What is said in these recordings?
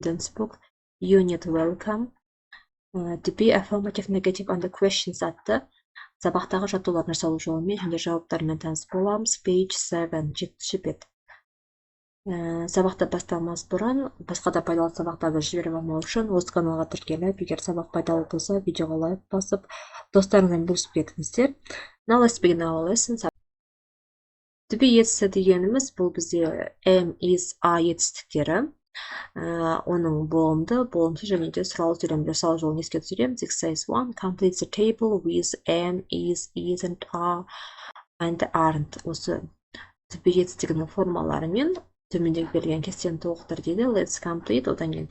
student's book, unit welcome. To be affirmative, negative on the questions атты сабақтағы жаттығулардың жасалу жолымен және жауаптарымен таныс боламыз. Page 7, 7-ші бет. Сабақта бастамас бұрын, басқа да пайдалы сабақтарды жіберіп алмау үшін осы каналға тіркеліп, егер сабақ пайдалы болса, видеоға лайк басып, достарыңызбен бөлісіп кетіңіздер. Now let's begin our lesson. To be етісі дегеніміз бұл бізде am, is, are етістіктері. Оның болымсыз және де сұрау сөйлемді жасау жолын еске түсіреміз. Exercise 1. Complete the table with am, is, isn't, are, and aren't. Осы to be етістігінің формаларымен төмендегі берілген кестені толықтыр дейді. Let's complete. Одан кейін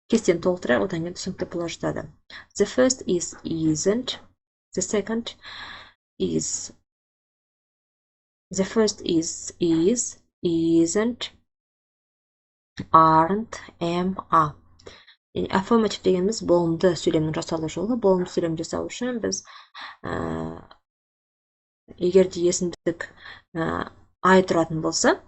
кестені толықтырайық, одан кейін түсінікті бұлаждады. The first is isn't. The second is. The first is, isn't, aren't, am, are. Affirmative дегеніміз болымды сөйлемнің жасалу жолы. Болымды сөйлем жасау үшін біз егер де есімдік I тұратын болса,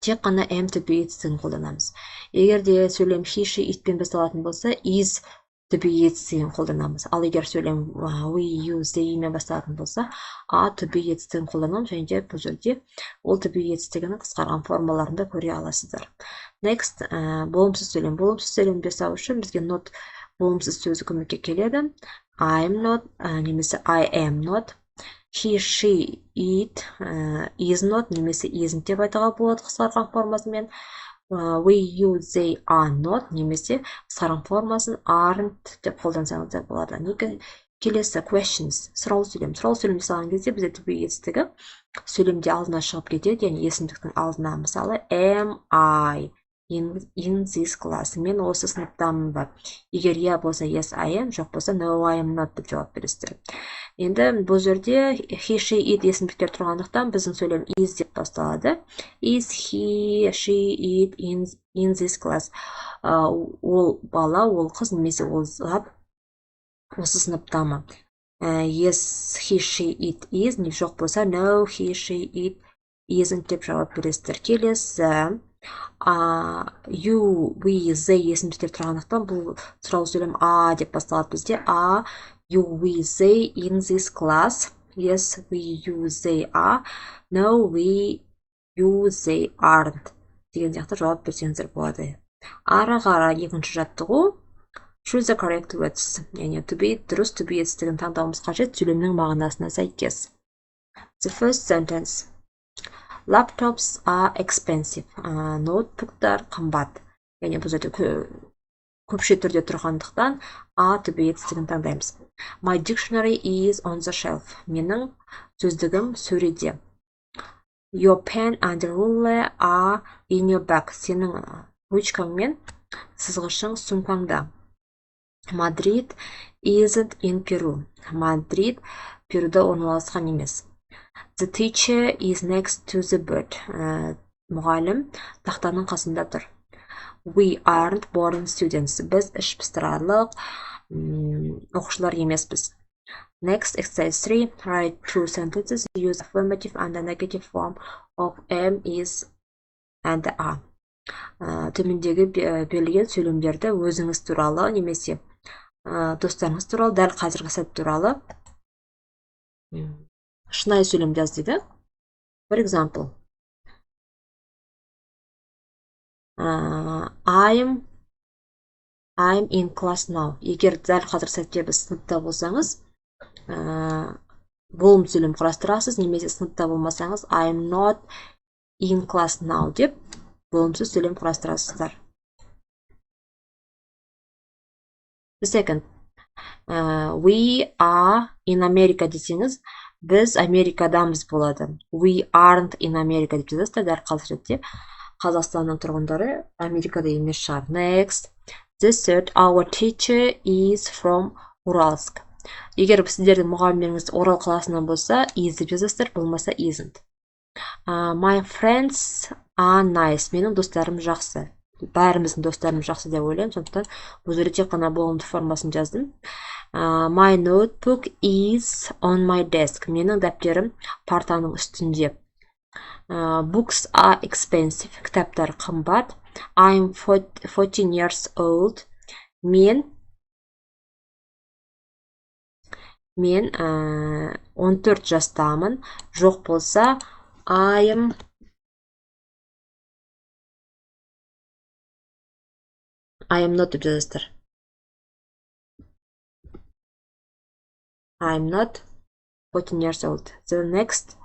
тек қана am to be етістігін қолданамыз. Егер де сөйлем he, she, itпен басталатын болса, is to be етістігін қолданамыз. Ал егер сөйлем we, you, they мен басталатын болса, are to be етістігін қолданамыз. Және де бұл жерде ол to be етістігінің қысқарған формаларында көре аласыздар. Next, болымсыз сөйлем. Болымсыз сөйлем жасау үшін бізге not болымсыз сөзі көмекке келеді. I'm not, немесе I am not. He, she, it, is not, немесе isn't деп айтуға болады қысқарған формасымен. We, you, they are not, немесе қысқарған формасын aren't деп қолдансаңыз да болады. Келесі questions, сұрау сөйлем. Сұрау сөйлем жасаған кезде бізде to be етістігі сөйлемде алдына шығып кетеді, яғни есімдіктің алдына. Мысалы, am I in this class? Мен осы сыныптамын ба? Егер иә болса yes I am, жоқ болса no I am not деп жауап бересіздер. Енді бұл жерде he, she, it есімдіктер тұрғандықтан біздің сөйлем is деп басталады. Is he, she, it in this class? Ол бала, ол қыз немесе ол зат осы сыныптамы? Yes, he, she, it is. Не жоқ болса no, he, she, it isn't деп жауап бересіздер. Келесі you, we, they есімдіктер тұрғандықтан бұл сұрау сөйлем a деп басталады бізде. A, you, we, they in this class. Yes, we, you, they are. No, we, you, they aren't. Деген сияқты жауап берсеңіздер болады. Ары қарай екінші жаттығу. Choose the correct words. Яғни to be, дұрыс to be етістігін таңдауымыз қажет сөйлемнің мағынасына сәйкес. The first sentence. Laptops are expensive. Ноутбуктар қымбат. Яғни бұл жерде көпше түрде тұрғандықтан are to be етістігін таңдаймыз. My dictionary is on the shelf. Менің сөздігім сөреде. Your pen and ruler are in your bag. Сенің ручкаң мен сызғышың сумкаңда. Madrid isn't in Peru. Мадрид Перуда орналасқан емес. The teacher is next to the board. Мұғалім тақтаның қасында тұр. We aren't boring students. Біз іш пыстырарлық оқушылар емеспіз. Next, exercise 3. Write two sentences. Use affirmative and the negative form of am, is, and are. Төмендегі берілген сөйлемдерді өзіңіз туралы немесе достарыңыз туралы, дәл қазіргі сәт туралы шынайы сөйлем жаз дейді. For example, I'm in class now. Егер дәл қазір сәтте біз сыныпта болсаңыз, болым сөйлем құрастырасыз, немесе сыныпта болмасаңыз, I'm not in class now деп болымсыз сөйлем құрастырасыздар. The second, we are in America десеңіз, біз Америкадамыз болады. We aren't in America деп жазасыздар, дәл қазір сәтте Қазақстанның тұрғындары Америкада емес шығар. Next, the third, our teacher is from Uralsk. Егер сіздердің мұғалімдеріңіз Орал қаласынан болса, is деп жазасыздар, болмаса isn't. My friends are nice. Менің достарым жақсы. Бәріміздің достарымыз жақсы деп ойлаймын, сондықтан бұл жерде тек қана болымды формасын жаздым. My notebook is on my desk. Менің дәптерім партаның үстінде. Books are expensive. Кітаптар қымбат. I'm 14 years old. Мен 14 жастамын. Жоқ болса, I'm not деп жазасыздар. I'm not 14 years old. The next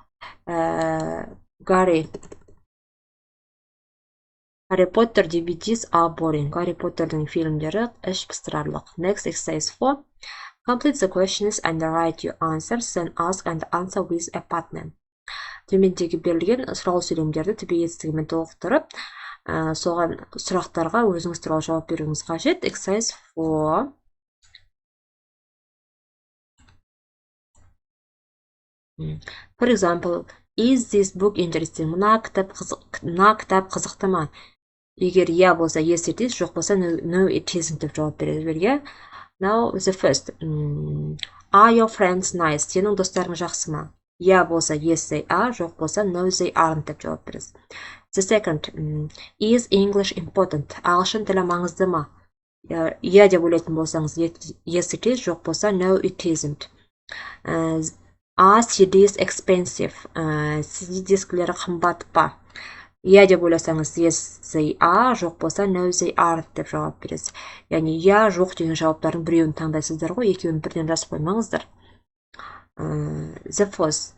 Гарри Поттер DVDs are boring. Гарри Поттердің фильмдері іш пыстырарлық. Next exercise 4. Complete the questions and write your answers, then ask and answer with a partner. Төмендегі берілген сұрау сөйлемдерді түбегейлігімен толықтырып, соған сұрақтарға өзіңіз туралы жауап беруіңіз қажет. Exercise 4. For example, is this book interesting? Мына кітап қызықты ма? Егер иә болса, yes it is, жоқ болса, no it isn't деп жауап береді. Now the first. Are your friends nice? Сенің достарың жақсы ма? Иә болса, yes they are, жоқ болса, no they aren't деп жауап бересіз. The second. Is English important? Ағылшын тілі маңызды ма? Иә деп ойлайтын болсаңыз, yes it is, жоқ болса, no it isn't. Are CDs expensive? CD дискілері қымбат па? Иә деп ойласаңыз, yes they are, жоқ болса, no they aren't деп жауап бересіз. Яғни иә, жоқ деген жауаптардың біреуін таңдайсыздар ғой, екеуін бірден жазып қоймаңыздар. The fourth.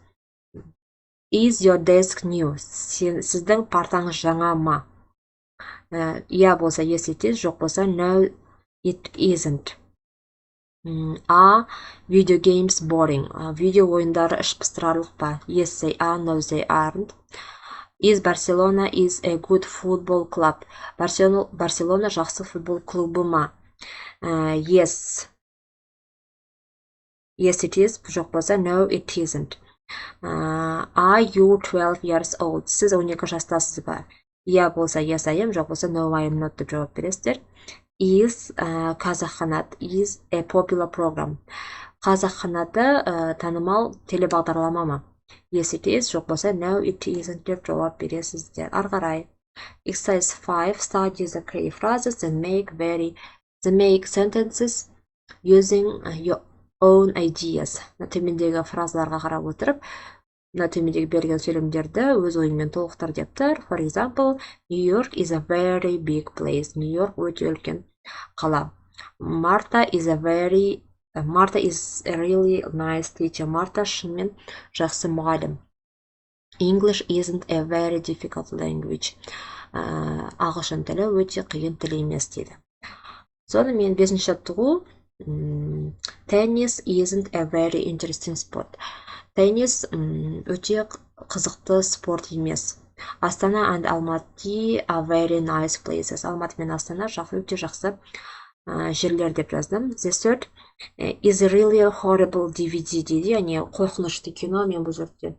Is your desk new? Сіздің партаңыз жаңа ма? Иә болса, yes it is, жоқ болса, no it isn't. Are video games boring? Видео ойындары іш пыстырарлық па? Yes they are, no they aren't. Is Barcelona is a good football club? Барселона жақсы футбол клубы ма? Yes it is, жоқ болса, no it isn't. Are you 12 years old? Сіз 12 жастасыз ба? Иә болса, yes I am, жоқ болса, no I am not деп жауап бересіздер. Is Қазаққанат is a popular program? Қазаққанаты танымал телебағдарлама ма? Yes it is, жоқ болса, no it isn't деп жауап бересіздер. Ары қарай. Exercise 5. Study the key phrases and make sentences using your own ideas. Төмендегі фразаларға қарап отырып, төмендегі берген сөйлемдерді өз ойыңмен толықтыр деп тұр. For example, New York is a very big place. New York өте үлкен қала. Martha is a really nice teacher. Марта шынымен жақсы мұғалім. English isn't a very difficult language. Ағылшын тілі өте қиын тіл емес дейді. Сонымен 5-ші жаттығу. Tennis isn't a very interesting sport. Теннис өте қызықты спорт емес. Астана and Almaty are very nice places. Алматы мен Астана өте жақсы жерлер деп жаздым. The third is really a horrible DVD дейді, яғни қорқынышты кино. Мен бұл жерде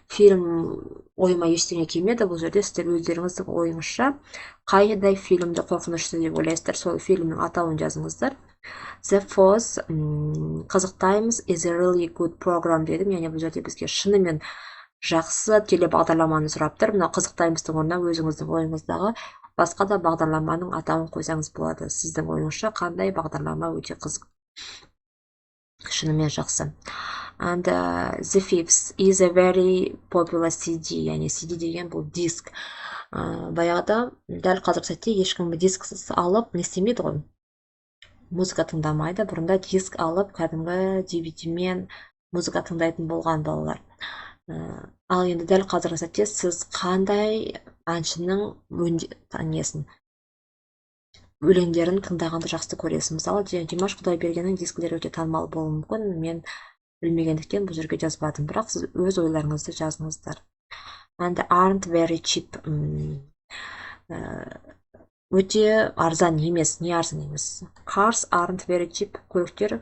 фильм ойыма ештеңе келмеді. Бұл жерде сіздер өздеріңіздің ойыңызша қайдай фильмді қорқынышты деп ойлайсыздар, сол фильмнің атауын жазыңыздар. The fourth, Қызық Times is a really good program дедім. Яғни бұл жерде бізге шынымен жақсы телебағдарламаны сұраптыр. Мына Қызық Таймстың орнына өзіңіздің ойыңыздағы басқа да бағдарламаның атауын қойсаңыз болады. Сіздің ойыңызша қандай бағдарлама өте қызық, шынымен жақсы. And the fifth is a very popular CD. Яғни CD деген бұл диск. Баяғыда дәл қазіргі сәтте ешкім дисксіз алып не істемейді ғой, музыка тыңдамайды. Бұрында диск алып кәдімгі DVD-мен музыка тыңдайтын болған балалар. Ал енді дәл қазіргі сәтте сіз қандай әншінің өлеңдерін тыңдағанды жақсы көресіз? Мысалы, Димаш Құдайбергеннің дискілері өте танымал болуы мүмкін. Мен білмегендіктен бұл жерге жазбадым, бірақ сіз өз ойларыңызды жазыңыздар. And aren't very cheap. Өте арзан емес. Не арзан емес? Cars aren't very cheap. Көліктер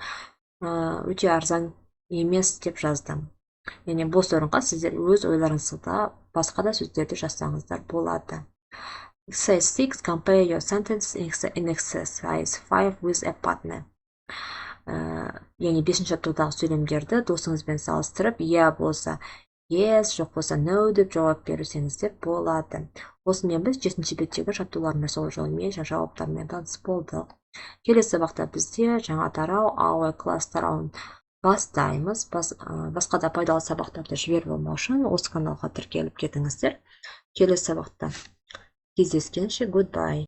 өте арзан емес деп жаздым. Яғни бос орынға сіздер өз ойларыңызда басқа да сөздерді жазсаңыздар болады. Exercise 6. Compare your sentence in exercise 5 with a partner. Яғни 5-ші жаттығудағы сөйлемдерді досыңызбен салыстырып, иә болса yes жоқ болса no деп жауап берсеңіз де болады. Осымен біз 7-ші беттегі жаттығулармен сол жолмен жауаптармен таныс болдық. Келесі сабақта бізде жаңа тарау our class тарауын бастаймыз. Басқа да пайдалы сабақтарды жіберіп алмау үшін осы каналға тіркеліп кетіңіздер. Келесі сабақта кездескенше goodbye.